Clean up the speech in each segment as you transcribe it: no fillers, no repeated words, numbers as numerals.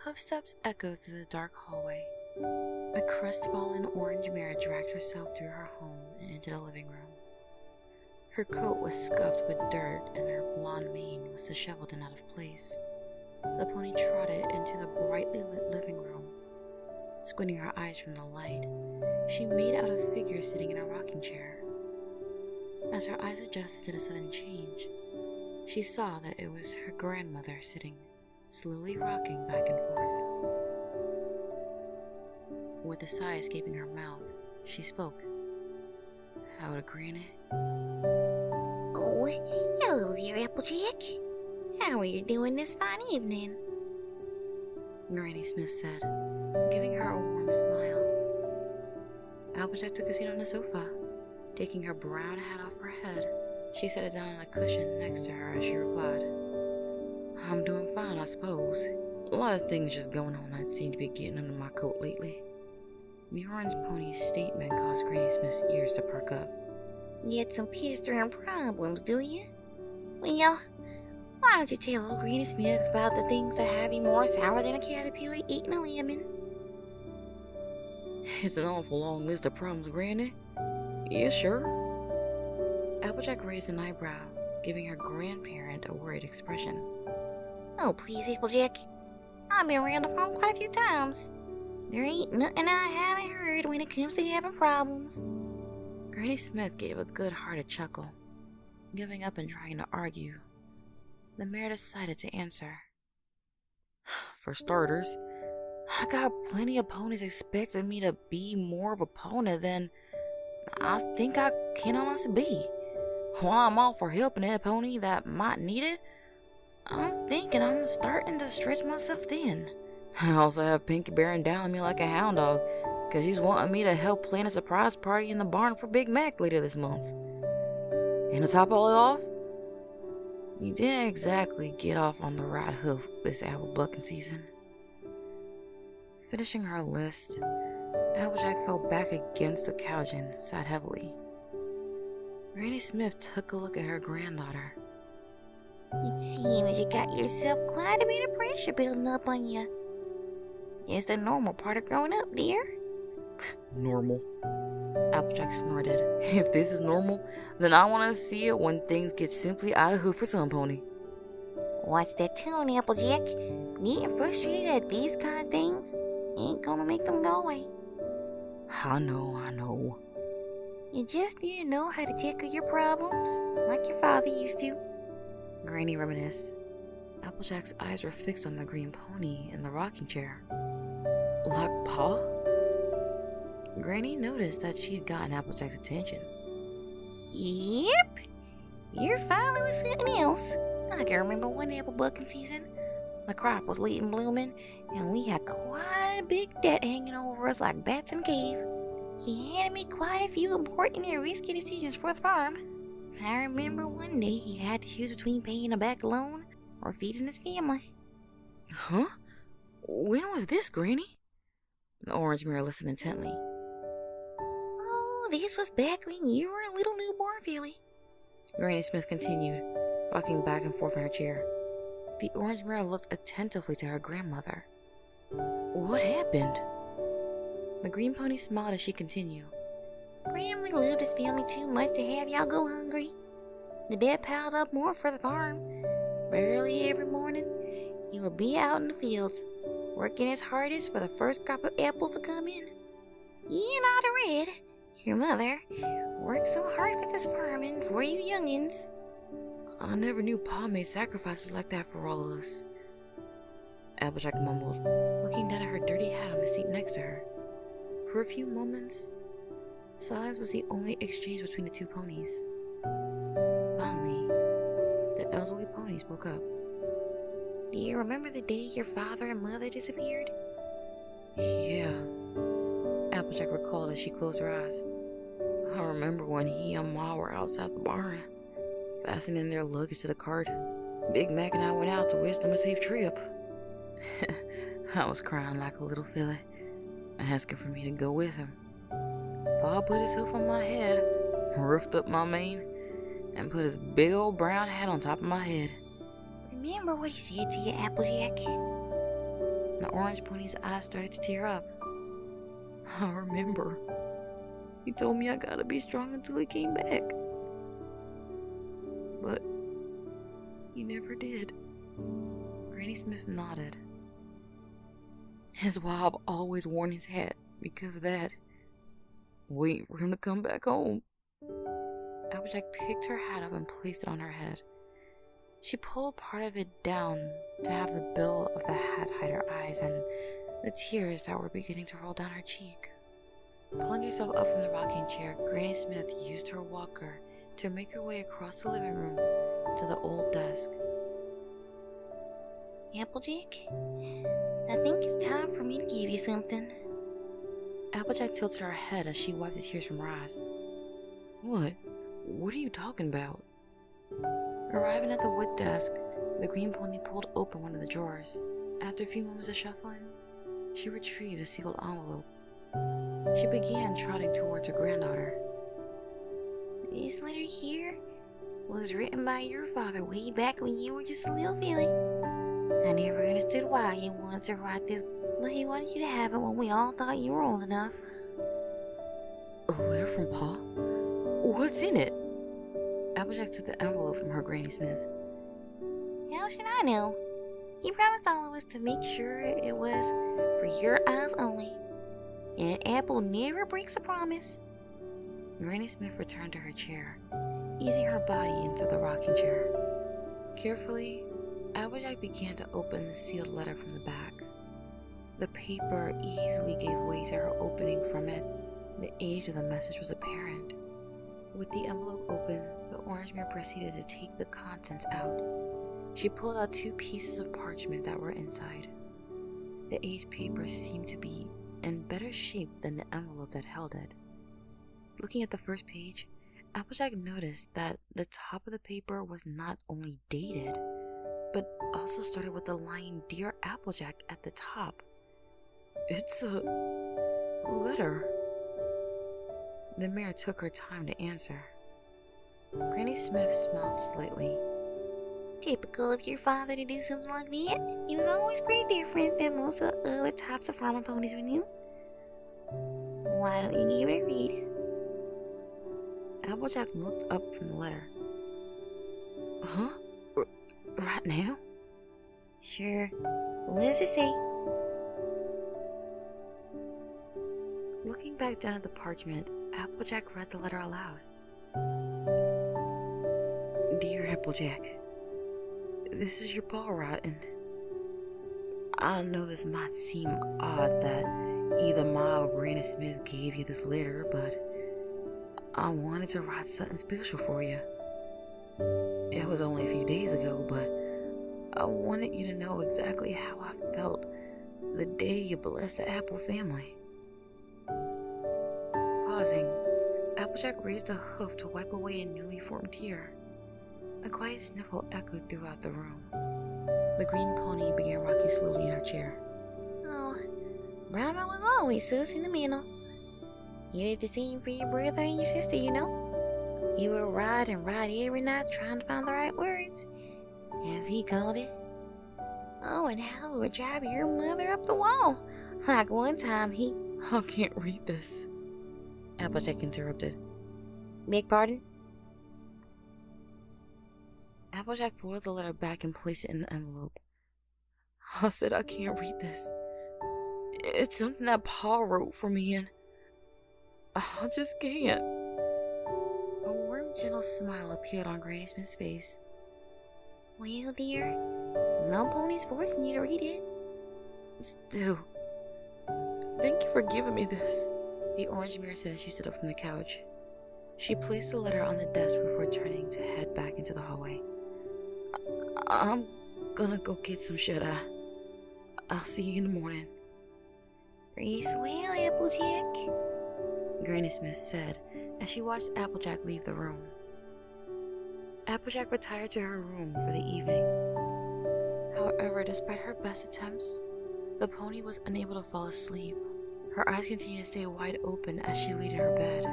Hoofsteps echoed through the dark hallway. A crestfallen orange mare dragged herself through her home and into the living room. Her coat was scuffed with dirt and her blonde mane was disheveled and out of place. The pony trotted into the brightly lit living room. Squinting her eyes from the light, she made out a figure sitting in a rocking chair. As her eyes adjusted to the sudden change, she saw that it was her grandmother sitting, slowly rocking back and forth. With a sigh escaping her mouth, she spoke. "Howdy, Granny." "Oh, hello there, Applejack. How are you doing this fine evening?" Granny Smith said, giving her a warm smile. Applejack took a seat on the sofa. Taking her brown hat off her head, she sat it down on a cushion next to her as she replied, "I'm doing fine, I suppose. A lot of things just going on that seem to be getting under my coat lately." The orange pony's statement caused Granny Smith's ears to perk up. "You had some pestering problems, do you? Well, why don't you tell old Granny Smith about the things that have you more sour than a caterpillar eating a lemon?" "It's an awful long list of problems, Granny. You sure?" Applejack raised an eyebrow, giving her grandparent a worried expression. "Oh, please, Applejack. I've been around the farm quite a few times. There ain't nothing I haven't heard when it comes to having problems." Granny Smith gave a good-hearted chuckle. Giving up and trying to argue, the mare decided to answer. "For starters, I got plenty of ponies expecting me to be more of a pony than I think I can honestly be. While I'm all for helping a pony that might need it, I'm thinking I'm starting to stretch myself thin. I also have Pinky bearing down on me like a hound dog, because she's wanting me to help plan a surprise party in the barn for Big Mac later this month. And to top all it off, you didn't exactly get off on the right hoof this apple bucking season." Finishing her list, Applejack fell back against the couch and sat heavily. Granny Smith took a look at her granddaughter. "It seems you got yourself quite a bit of pressure building up on you. It's the normal part of growing up, dear." "Normal?" Applejack snorted. "If this is normal, then I want to see it when things get simply out of hook for some pony." "Watch that tone, Applejack. Getting frustrated at these kind of things ain't gonna make them go away. I know. You just need to know how to tackle your problems, like your father used to." Granny reminisced. Applejack's eyes were fixed on the green pony in the rocking chair. "Like Pa?" Granny noticed that she'd gotten Applejack's attention. "Yep. Your father was something else. I can remember one apple bucking season. The crop was late in blooming, and we had quite a big debt hanging over us like bats in a cave. He had to make quite a few important and risky decisions for the farm. I remember one day he had to choose between paying a back loan or feeding his family." "Huh? When was this, Granny?" The orange mare listened intently. "Oh, this was back when you were a little newborn filly." Granny Smith continued, rocking back and forth in her chair. The orange mare looked attentively to her grandmother. "What happened?" The green pony smiled as she continued. "Grandma loved his family too much to have y'all go hungry. The debt piled up more for the farm. Early every morning, he would be out in the fields, working his hardest for the first crop of apples to come in. You and Ida Red, your mother, worked so hard for this farming for you youngins." "I never knew Pa made sacrifices like that for all of us," Applejack mumbled, looking down at her dirty hat on the seat next to her. For a few moments, silence was the only exchange between the two ponies. Finally, the elderly pony spoke up. "Do you remember the day your father and mother disappeared?" "Yeah," Applejack recalled as she closed her eyes. "I remember when he and Ma were outside the barn, fastening their luggage to the cart. Big Mac and I went out to wish them a safe trip. I was crying like a little filly, asking for me to go with him. Pa put his hoof on my head, roughed up my mane, and put his big old brown hat on top of my head. remember what he said to you, Applejack? The orange pony's eyes started to tear up. I remember. He told me I gotta be strong until he came back. But he never did. Granny Smith nodded. That's why I've always worn his hat, because of that. Waiting for him to come back home. Applejack picked her hat up and placed it on her head. She pulled part of it down to have the bill of the hat hide her eyes and the tears that were beginning to roll down her cheek. Pulling herself up from the rocking chair, Granny Smith used her walker to make her way across the living room to the old desk. Applejack, I think it's time for me to give you something. Applejack tilted her head as she wiped the tears from her eyes. What? What are you talking about? Arriving at the wood desk, the green pony pulled open one of the drawers. After a few moments of shuffling, she retrieved a sealed envelope. She began trotting towards her granddaughter. This letter here was written by your father way back when you were just a little filly. I never understood why he wanted to write this, but he wanted you to have it when we all thought you were old enough. A letter from Pa? What's in it? Applejack took the envelope from her Granny Smith. How should I know? He promised all of us to make sure it was for your eyes only. And an apple never breaks a promise. Granny Smith returned to her chair, easing her body into the rocking chair. Carefully, Applejack began to open the sealed letter from the back. The paper easily gave way to her opening from it. The age of the message was apparent. With the envelope open, the orange mare proceeded to take the contents out. She pulled out 2 pieces of parchment that were inside. The aged paper seemed to be in better shape than the envelope that held it. Looking at the first page, Applejack noticed that the top of the paper was not only dated, but also started with the line "Dear Applejack" at the top. It's a letter. The mare took her time to answer. Granny Smith smiled slightly. Typical of your father to do something like that. He was always pretty different than most of the other types of farming ponies we knew. Why don't you give it a read? Applejack looked up from the letter. Huh? Right now? Sure. What does it say? Looking back down at the parchment, Applejack read the letter aloud. Dear Applejack, this is your pa writing. I know this might seem odd that either Ma or Granny Smith gave you this letter, but I wanted to write something special for you. It was only a few days ago, but I wanted you to know exactly how I felt the day you blessed the Apple family. Pausing, Applejack raised a hoof to wipe away a newly formed tear. A quiet sniffle echoed throughout the room. The green pony began rocking slowly in her chair. Oh, Brahma was always so sentimental. You did the same for your brother and your sister, you know. You would ride and ride every night trying to find the right words, as he called it. Oh, and how it would drive your mother up the wall. Like one time he... I can't read this, Applejack interrupted. Beg pardon? Applejack folded the letter back and placed it in the envelope. I said I can't read this. It's something that Pa wrote for me and I just can't. A warm, gentle smile appeared on Granny Smith's face. Well, dear, no pony's forcing you to read it. Still, thank you for giving me this, the orange mare said as she stood up from the couch. She placed the letter on the desk before turning to head back into the hallway. I'm gonna go get some shut-eye. I'll see you in the morning. Rest well, Applejack, Granny Smith said as she watched Applejack leave the room. Applejack retired to her room for the evening. However, despite her best attempts, the pony was unable to fall asleep. Her eyes continued to stay wide open as she laid in her bed.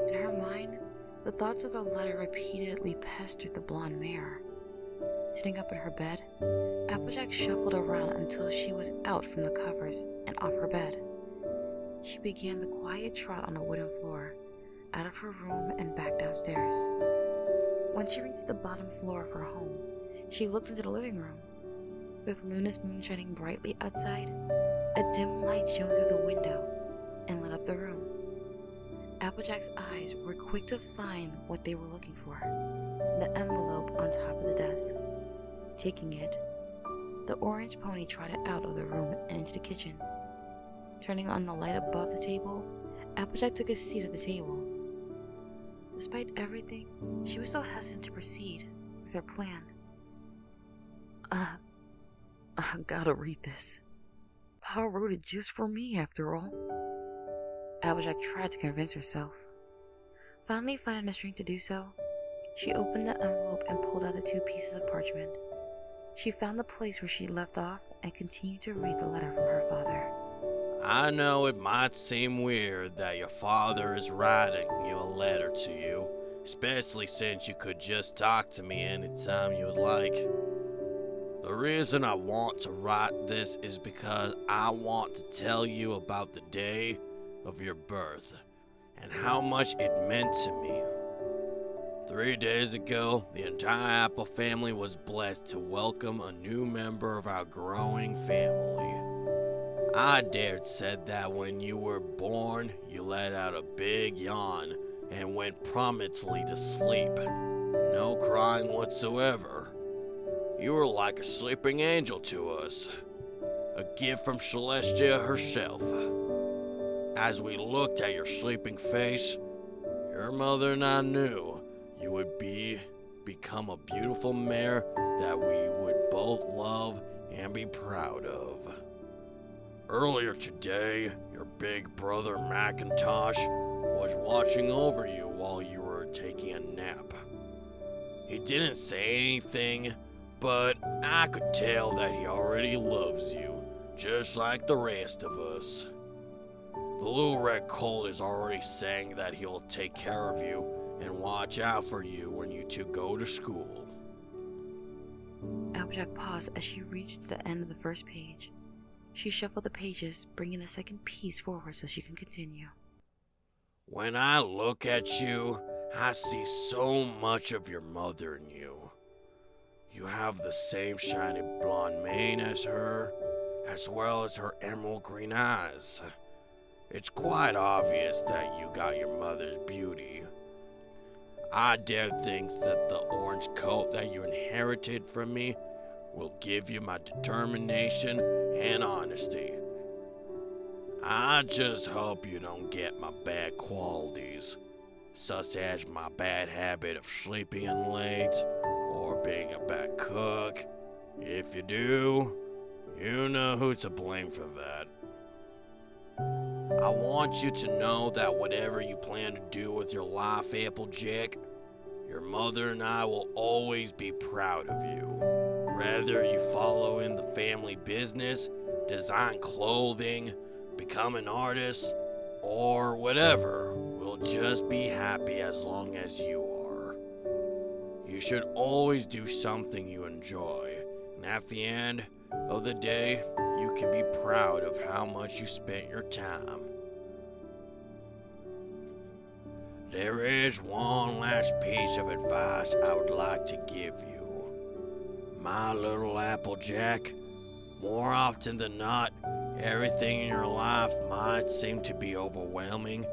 In her mind, the thoughts of the letter repeatedly pestered the blonde mare. Sitting up in her bed, Applejack shuffled around until she was out from the covers and off her bed. She began the quiet trot on the wooden floor, out of her room and back downstairs. When she reached the bottom floor of her home, she looked into the living room. With Luna's moon shining brightly outside, a dim light shone through the window and lit up the room. Applejack's eyes were quick to find what they were looking for, the envelope on top of the desk. Taking it, the orange pony trotted out of the room and into the kitchen. Turning on the light above the table, Applejack took a seat at the table. Despite everything, she was still hesitant to proceed with her plan. I gotta read this. Pa wrote it just for me, after all. Applejack tried to convince herself. Finally finding the strength to do so, she opened the envelope and pulled out the 2 pieces of parchment. She found the place where she left off and continued to read the letter from her father. I know it might seem weird that your father is writing you a letter to you, especially since you could just talk to me anytime you would like. The reason I want to write this is because I want to tell you about the day of your birth and how much it meant to me. 3 days ago, the entire Apple family was blessed to welcome a new member of our growing family. I dared said that when you were born, you let out a big yawn and went promptly to sleep. No crying whatsoever. You were like a sleeping angel to us, a gift from Celestia herself. As we looked at your sleeping face, your mother and I knew you would become a beautiful mare that we would both love and be proud of. Earlier today, your big brother Macintosh was watching over you while you were taking a nap. He didn't say anything, but I could tell that he already loves you, just like the rest of us. The little red colt is already saying that he'll take care of you and watch out for you when you two go to school. Applejack paused as she reached the end of the first page. She shuffled the pages, bringing the second piece forward so she can continue. When I look at you, I see so much of your mother in you. You have the same shiny blonde mane as her, as well as her emerald green eyes. It's quite obvious that you got your mother's beauty. I dare think that the orange coat that you inherited from me will give you my determination and honesty. I just hope you don't get my bad qualities, such as my bad habit of sleeping in late or being a bad cook. If you do, you know who to blame for that. I want you to know that whatever you plan to do with your life, Applejack, your mother and I will always be proud of you. Whether you follow in the family business, design clothing, become an artist, or whatever, we'll just be happy as long as you are. You should always do something you enjoy, and at the end of the day, you can be proud of how much you spent your time. There is one last piece of advice I would like to give you. My little Applejack, more often than not, everything in your life might seem to be overwhelming.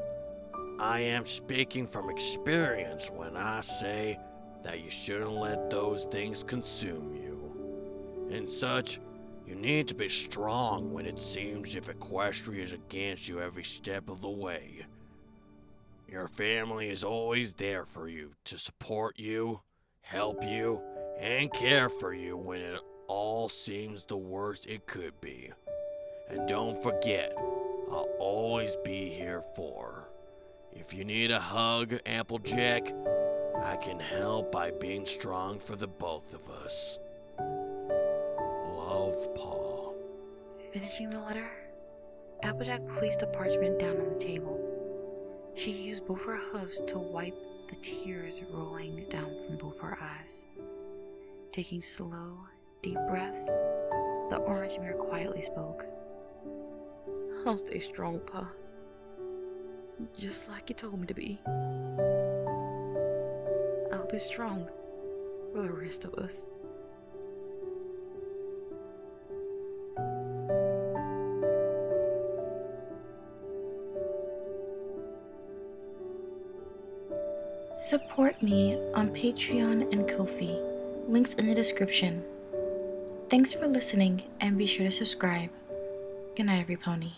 I am speaking from experience when I say that you shouldn't let those things consume you. And such, you need to be strong when it seems if Equestria is against you every step of the way. Your family is always there for you to support you, help you, and care for you when it all seems the worst it could be. And don't forget, I'll always be here for. If you need a hug, Applejack, I can help by being strong for the both of us. Love, Paul. Finishing the letter, Applejack placed the parchment down on the table. She used both her hooves to wipe the tears rolling down from both her eyes. Taking slow, deep breaths, the orange mare quietly spoke. I'll stay strong, Pa. Just like you told me to be. I'll be strong for the rest of us. Support me on Patreon and Ko-fi. Links in the description. Thanks for listening and be sure to subscribe. Good night, every pony.